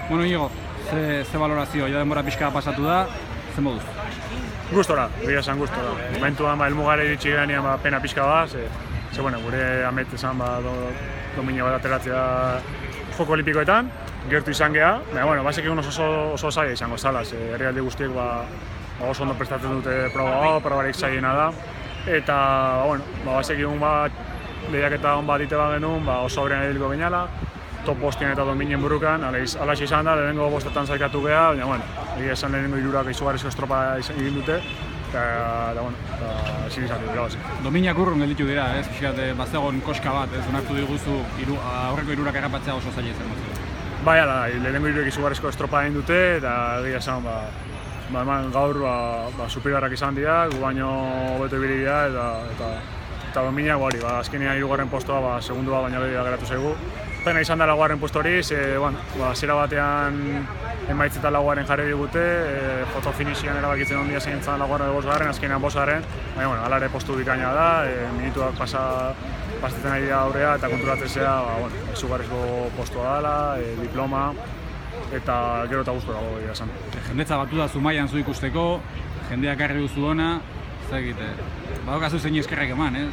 Bueno, Iñigo, ze valorazio, ja denbora pixka pasatu da, ze moduz? Gustora, egia esan gustora. Momentuan helmugara iritsi gerenean pena pixka bat, ze bueno, gure amet esan domina bat ateratzea joko olimpikoetan, gertu izan geha, baina bueno, basekin oso zaila izango zala, herrialde guztiek oso ondo prestatzen dute probarik zailena da, eta bueno, basekin lehiaketa on bat dite genuen, oso aurrean ediliko geniala, top bostien eta dominen burukan, alaxe izan da, lehenengo bostetan zaikatu geha, baina bueno, egia esan lehenengo hirurak izugarrizko estropa egin dute, eta bueno, ezin izan dut irabazi. Dominak urrun gelditu dira, ez? Pixkat, bazegon koska bat, ez? Onartu diguzu aurreko hirurak errapatzea oso zaila izan dut. Bai, lehenengo hirurak izugarrizko estropa egin dute, eta egia esan eman gaur superiorrak izan dira, gu baino hobeto ibili dira, eta dominak hori, azkenean hirugarren postoa segundu bat baino gehiago geratu zaigu. Pena izan da laugarren posto hori, zera batean emaitz eta laugarren jarri digute, fotofinishian erabakitzen ondia zein zan laugarren bosgarren, azkenean bosgarren, baina bueno, alare postu bikaina da, minutuak pasatzen ari da aurrea eta konturatzen zea, izugarrizko postua dela, diploma, eta gero eta guztu dago egia esan. Jendetza batu da Zumaian zu ikusteko, jendeak harri duzu ona, zer egite, badokazu zein eskerrek eman, ez?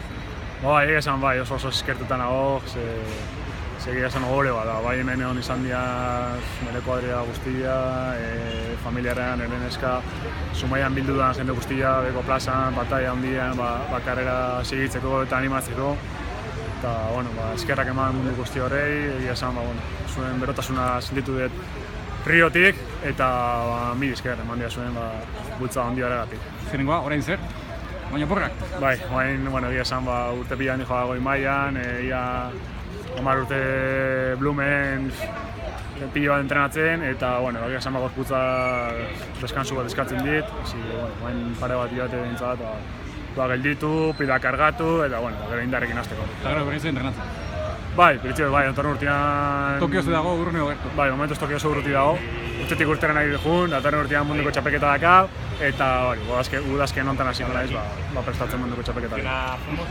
Egia esan bai, oso eskertutan nago, egia esan ogore bada, bai hemen egon izan dira nire kuadria guztia, familiarean, nire neska, Zumaian bildu da jende guztia, beko plazan, bataia handian, karrera segitzeko eta animatzeko. Eta, eskerrak eman mundu guzti horrei, egia esan, zuen berotasuna sentitu dut Riotik, eta mil esker eman dira zuen bultza handi horregatik. Zerengoa, orain zer? Baina porrak? Bai, egia esan urte pila handi joa goi mailan, ia 10 urte Blumen pilo bat entrenatzen, eta egia esan gorputza deskansu bat eskatzen dit, pare bat diate dintzat, gelditu, pila kargatu, eta gero indarrekin hasteko. Eta gero berriz entrenatzen? Bai, datorren urtean... Tokioz dago, urruneo gertu? Bai, momentuz Tokioz urruti dago. Urtetik urteren nahi dugun, datorren urtean munduko txapeketa daka, eta udazken ontan hasiko naiz, prestatzen munduko txapeketa.